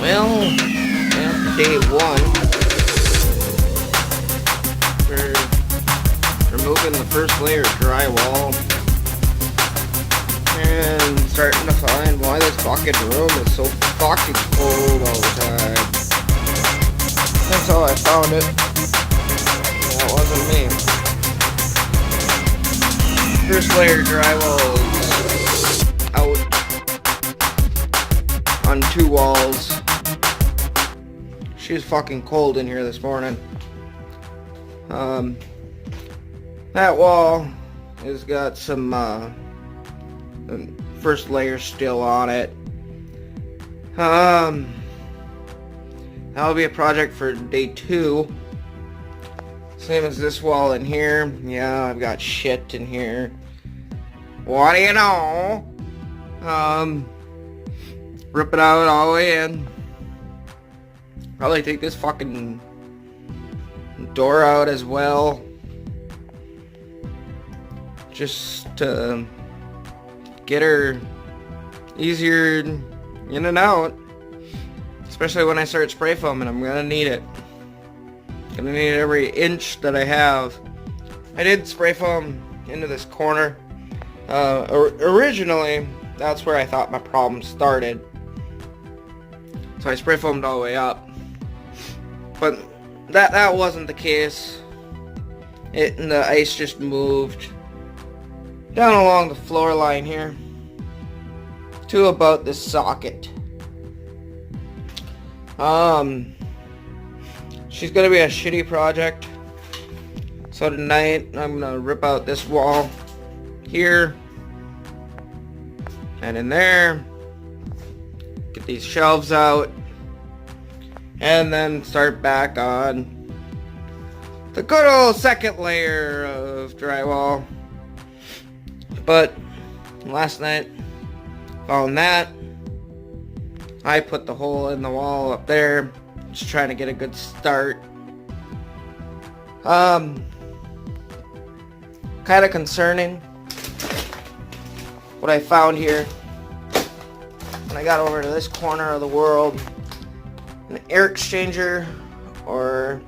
Well, after day one, we're removing the first layer of drywall and starting to find why this fucking room is so fucking cold all the time. That's how I found it. That wasn't me. First layer of drywall is out on 2 walls. She's fucking cold in here this morning. That wall has got some first layer still on it. That'll be a project for day 2. Same as this wall in here. Yeah, I've got shit in here. What do you know? Rip it out all the way in. Probably take this fucking door out as well. Just to get her easier in and out. Especially when I start spray foaming, I'm gonna need it. Gonna need every inch that I have. I did spray foam into this corner. Originally, that's where I thought my problem started. So I spray foamed all the way up. But that wasn't the case. The ice just moved down along the floor line here to about this socket. She's gonna be a shitty project. So tonight I'm gonna rip out this wall here and in there, get these shelves out, and then start back on the good old second layer of drywall. But last night found that. I put the hole in the wall up there, just trying to get a good start. Kind of concerning what I found here when I got over to this corner of the world. An air exchanger or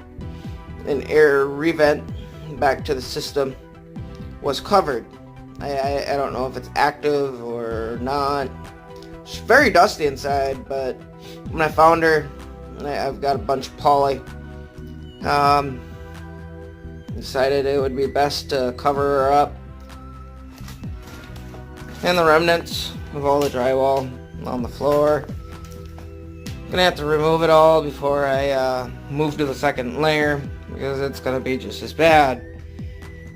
an air revent back to the system was covered. I don't know if it's active or not. It's very dusty inside, but when I found her, I've got a bunch of poly. Decided it would be best to cover her up. And the remnants of all the drywall on the floor. Gonna have to remove it all before I move to the second layer, because it's gonna be just as bad.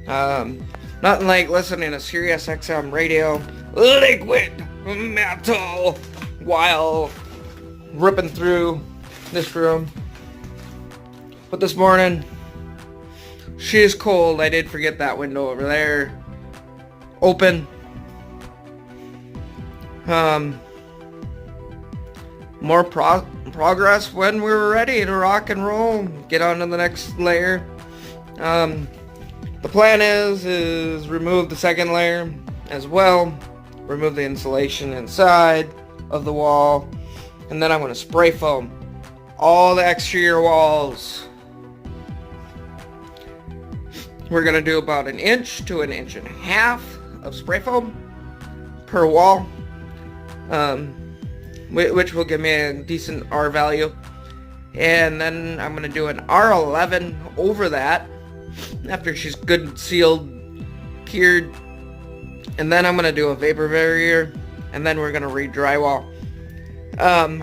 Nothing like listening to Sirius XM radio, liquid metal, while ripping through this room. But this morning, she is cold. I did forget that window over there open. More progress when we're ready to rock and roll. Get on to the next layer. The plan is remove the second layer as well. Remove the insulation inside of the wall. And then I'm going to spray foam all the exterior walls. We're going to do about 1 inch to 1.5 inches of spray foam per wall. Which will give me a decent R value. And then I'm going to do an R11 over that after she's good sealed, cured. And then I'm going to do a vapor barrier, and then we're going to re-drywall.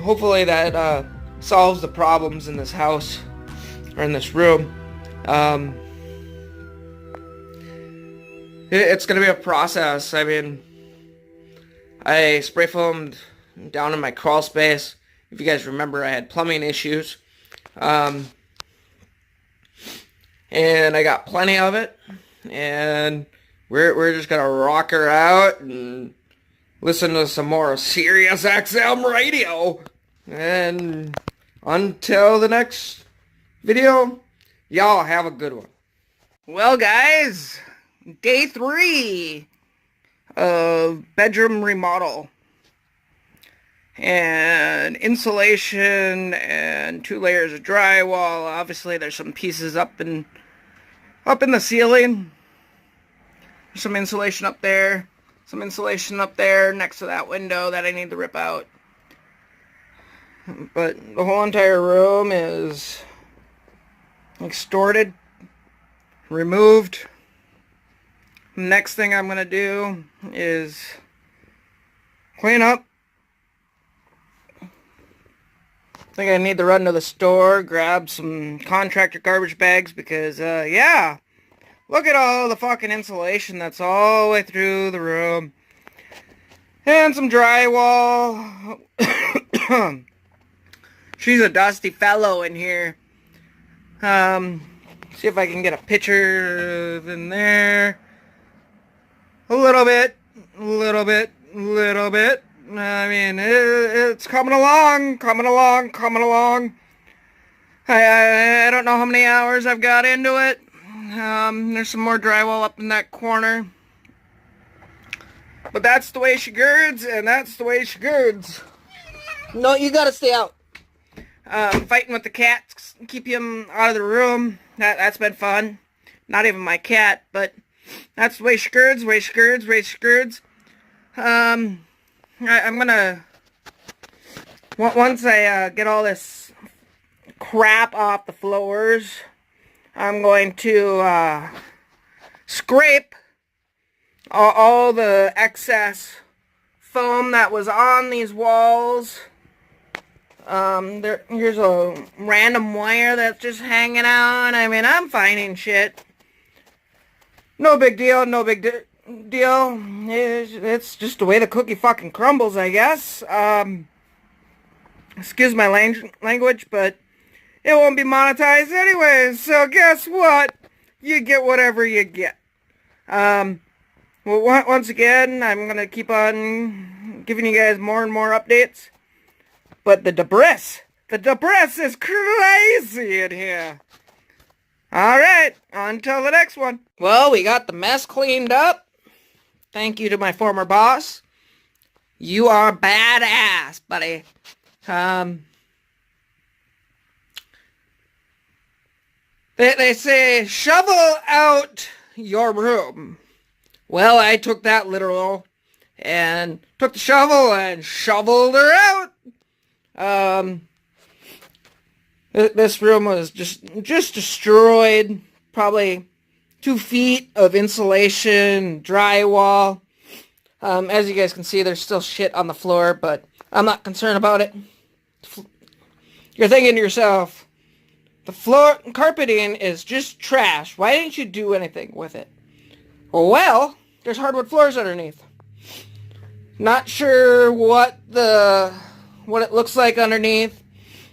Hopefully that solves the problems in this house, or in this room. It's going to be a process. I mean, I spray foamed down in my crawl space. If you guys remember, I had plumbing issues. And I got plenty of it. And we're just going to rock her out and listen to some more Sirius XM radio. And until the next video, y'all have a good one. Well, guys, day 3 of bedroom remodel. and insulation and 2 layers of drywall. Obviously there's some pieces up in the ceiling. There's some insulation up there. Some insulation up there next to that window that I need to rip out. But the whole entire room is extorted, removed. Next thing I'm going to do is clean up. I think I need to run to the store, grab some contractor garbage bags because, yeah, look at all the fucking insulation that's all the way through the room. And some drywall. She's a dusty fellow in here. See if I can get a picture in there. A little bit. I mean, it's coming along. I don't know how many hours I've got into it. There's some more drywall up in that corner. But that's the way she girds, and that's the way she girds. No, you gotta stay out. Fighting with the cats, keep him out of the room. That's been fun. Not even my cat, but that's the way she girds, I'm gonna, once I get all this crap off the floors, I'm going to scrape all the excess foam that was on these walls. Here's a random wire that's just hanging out. I mean, I'm finding shit. No big deal, deal. It's just the way the cookie fucking crumbles, I guess. Excuse my language, but it won't be monetized anyways, so guess what? You get whatever you get. Well, once again, I'm gonna keep on giving you guys more and more updates. But the debris is crazy in here. Alright, until the next one. Well, we got the mess cleaned up. Thank you to my former boss. You are badass, buddy. They say, shovel out your room. Well, I took that literal and took the shovel and shoveled her out. This room was just destroyed. Probably 2 feet of insulation, drywall. As you guys can see, there's still shit on the floor, but I'm not concerned about it. You're thinking to yourself, the floor carpeting is just trash. Why didn't you do anything with it? Well, there's hardwood floors underneath. Not sure what it looks like underneath,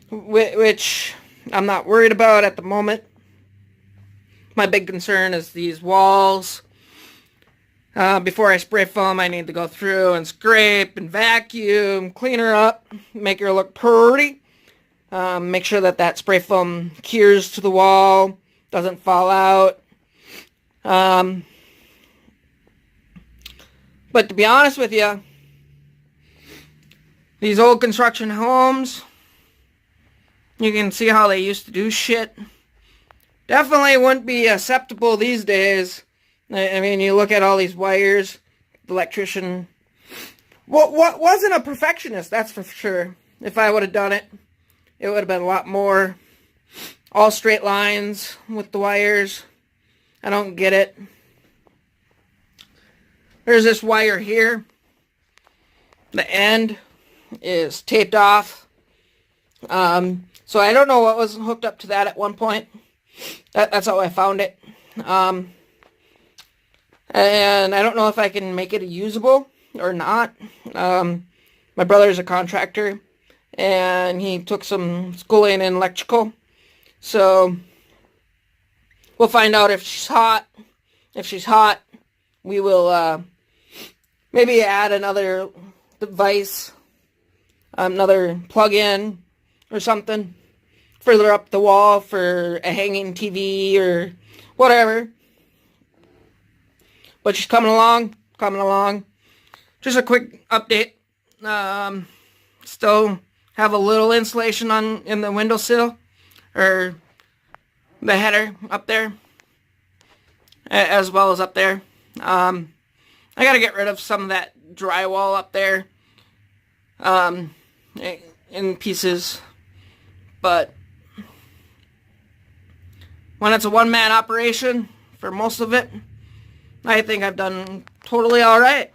which I'm not worried about at the moment. My big concern is these walls. Before I spray foam, I need to go through and scrape and vacuum, clean her up, make her look pretty. Make sure that spray foam cures to the wall, doesn't fall out. But to be honest with you, these old construction homes, you can see how they used to do shit. Definitely wouldn't be acceptable these days. I mean, you look at all these wires, the electrician wasn't a perfectionist, that's for sure. If I would have done it, it would have been a lot more all straight lines with the wires. I don't get it. There's this wire here. The end is taped off. So I don't know what was hooked up to that at one point. That's how I found it. And I don't know if I can make it usable or not. My brother's a contractor, and he took some schooling in electrical. So we'll find out if she's hot. If she's hot, we will maybe add another device, another plug-in or something further up the wall for a hanging TV or whatever. But she's coming along. Just a quick update. Still have a little insulation in the windowsill, or the header up there, as well as up there. I gotta get rid of some of that drywall up there in pieces, but when it's a one-man operation for most of it, I think I've done totally alright.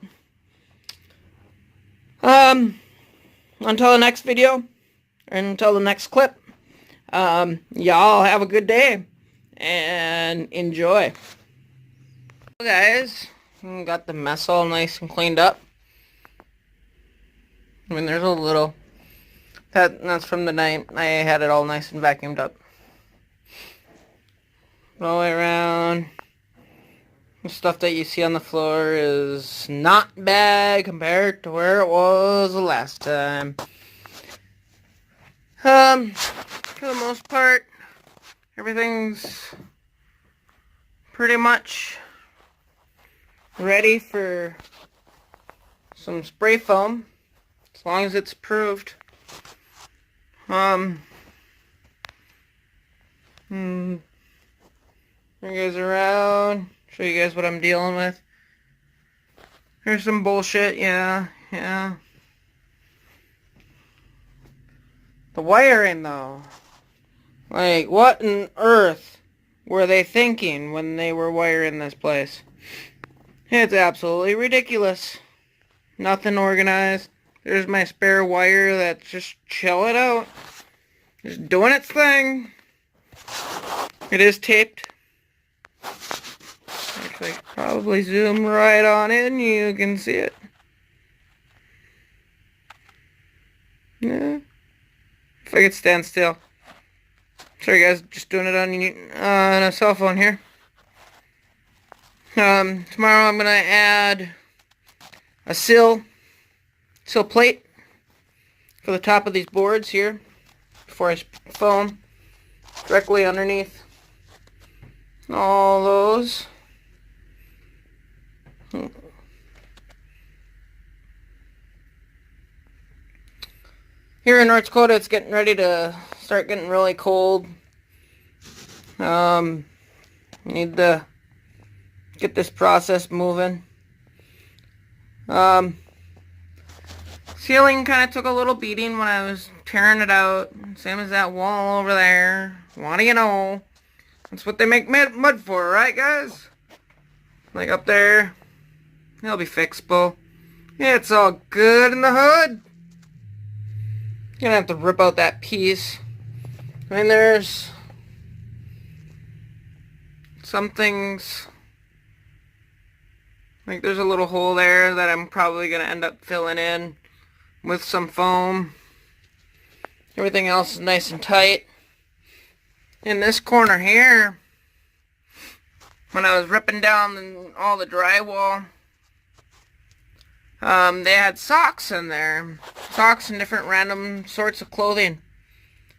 Until the next video, or until the next clip, y'all have a good day, and enjoy. Guys, got the mess all nice and cleaned up. I mean, there's a little, that's from the night I had it all nice and vacuumed up. All the way around. The stuff that you see on the floor is not bad compared to where it was the last time. For the most part, everything's pretty much ready for some spray foam, as long as it's approved. Bring you guys around, show you guys what I'm dealing with. Here's some bullshit, yeah. The wiring, though. Like, what on earth were they thinking when they were wiring this place? It's absolutely ridiculous. Nothing organized. There's my spare wire that's just chilling out. Just doing its thing. It is taped. Actually, probably zoom right on in. You can see it. Yeah. If I could stand still. Sorry guys, just doing it on a cell phone here. Tomorrow I'm gonna add a sill plate for the top of these boards here before I foam directly underneath all those. Here in North Dakota, it's getting ready to start getting really cold. Need to get this process moving. Ceiling kind of took a little beating when I was tearing it out. Same as that wall over there. What do you know? That's what they make mud for, right guys? Like up there. It'll be fixable. It's all good in the hood. Gonna have to rip out that piece. I mean, there's some things, like there's a little hole there that I'm probably gonna end up filling in with some foam. Everything else is nice and tight. In this corner here, when I was ripping down all the drywall, they had socks in there. Socks and different random sorts of clothing.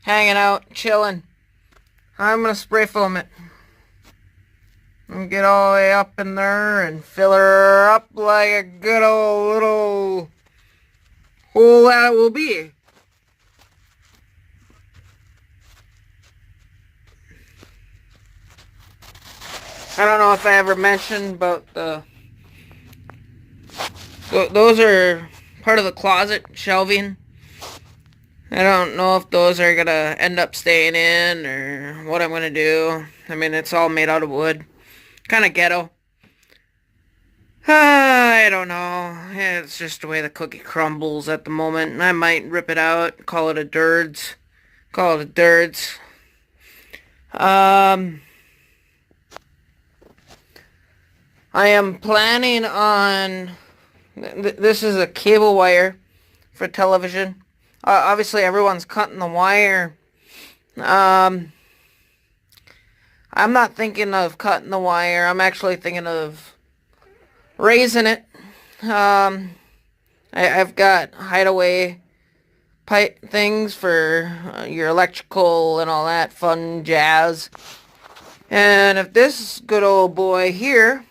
Hanging out, chilling. I'm gonna spray foam it. And get all the way up in there and fill her up like a good old little hole that it will be. I don't know if I ever mentioned about those are part of the closet shelving. I don't know if those are gonna end up staying in or what I'm gonna do. I mean, it's all made out of wood. Kind of ghetto. I don't know. It's just the way the cookie crumbles at the moment. I might rip it out, call it a dirds. Call it a dirds. I am planning on... This is a cable wire for television. Obviously, everyone's cutting the wire. I'm not thinking of cutting the wire. I'm actually thinking of raising it. I've got hideaway pipe things for your electrical and all that fun jazz. And if this good old boy here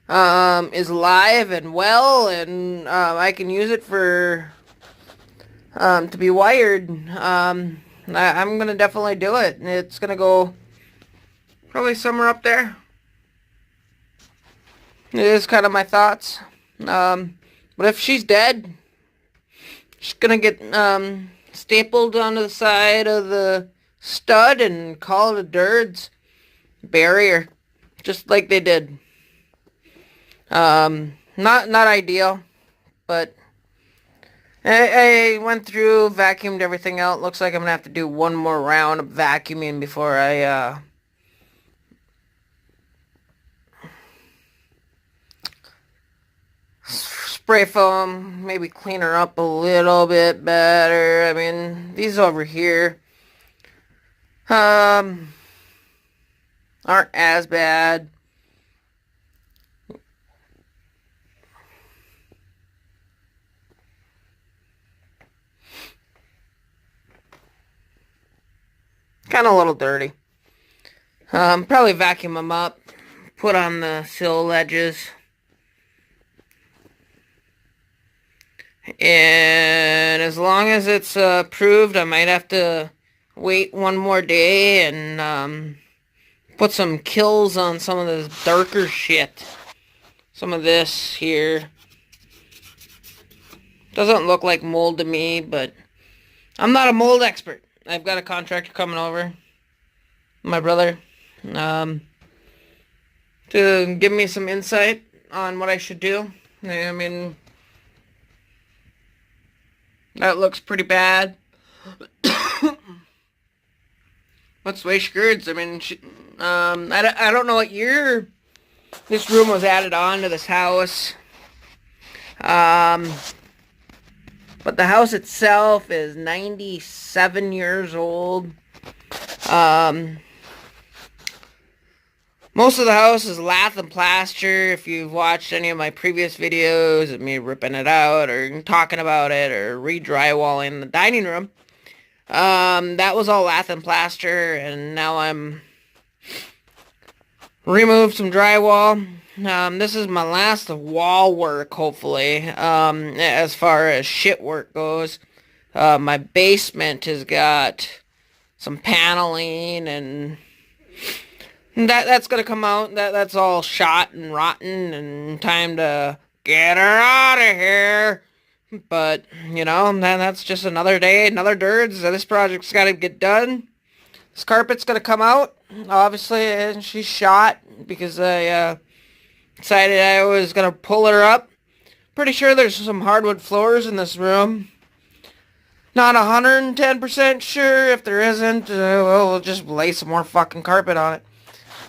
is live and well, and I can use it for to be wired. I'm gonna definitely do it. It's gonna go probably somewhere up there. It is kind of my thoughts. But if she's dead, she's gonna get stapled onto the side of the stud and call it a dirds. Bury her, just like they did. Not ideal, but I went through, vacuumed everything out. Looks like I'm gonna have to do one more round of vacuuming before I spray foam, maybe clean her up a little bit better. I mean, these over here aren't as bad. Kind of a little dirty. Probably vacuum them up, put on the sill ledges. And as long as it's approved, I might have to wait one more day and put some kills on some of this darker shit. Some of this here. Doesn't look like mold to me, but I'm not a mold expert. I've got a contractor coming over, my brother, to give me some insight on what I should do. I mean, that looks pretty bad. What's way skirts? I mean, I don't know what year this room was added on to this house. But the house itself is 97 years old. Most of the house is lath and plaster. If you've watched any of my previous videos of me ripping it out or talking about it or re-drywalling the dining room, that was all lath and plaster, and now I'm removed some drywall. This is my last wall work, hopefully, as far as shit work goes. My basement has got some paneling, and that's gonna come out. That's all shot and rotten, and time to get her out of here. But, you know, that's just another day, another dirds. This project's gotta get done. This carpet's gonna come out, obviously, and she's shot because I, decided I was going to pull her up. Pretty sure there's some hardwood floors in this room. Not 110% sure. If there isn't, well, we'll just lay some more fucking carpet on it.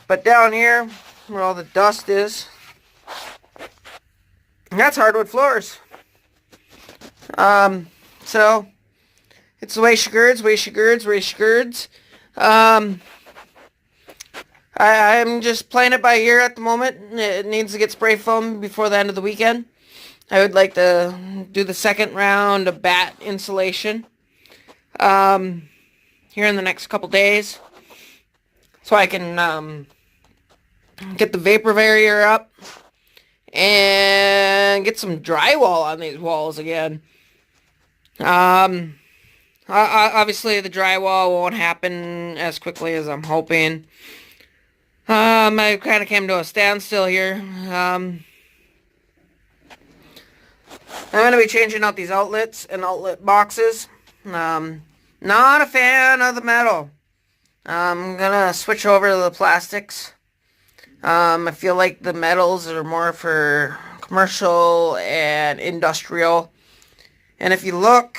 But down here, where all the dust is, that's hardwood floors. So, it's the way she girds, way she girds, way she girds. I'm just playing it by ear at the moment. It needs to get spray foam before the end of the weekend. I would like to do the second round of bat insulation here in the next couple days, so I can get the vapor barrier up and get some drywall on these walls again. Obviously the drywall won't happen as quickly as I'm hoping. I kind of came to a standstill here. I'm going to be changing out these outlets and outlet boxes. Not a fan of the metal. I'm going to switch over to the plastics. I feel like the metals are more for commercial and industrial. And if you look,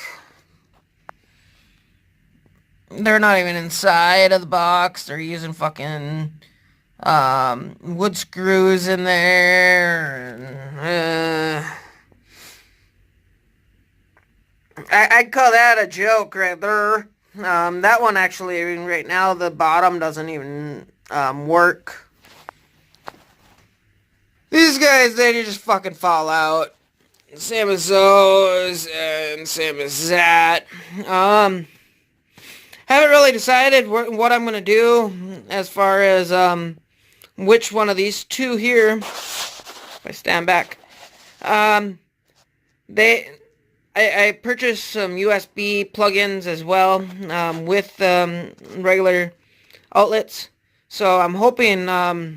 they're not even inside of the box. They're using fucking wood screws in there. I'd call that a joke right there. That one actually, right now, the bottom doesn't even work. These guys, they just fucking fall out. Same as those, and same as that. Haven't really decided what I'm going to do as far as which one of these two here if I stand back. I purchased some USB plugins as well, with regular outlets. So I'm hoping to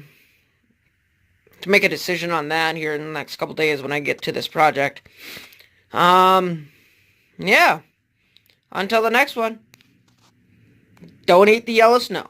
make a decision on that here in the next couple days when I get to this project. Yeah. Until the next one. Don't eat the yellow snow.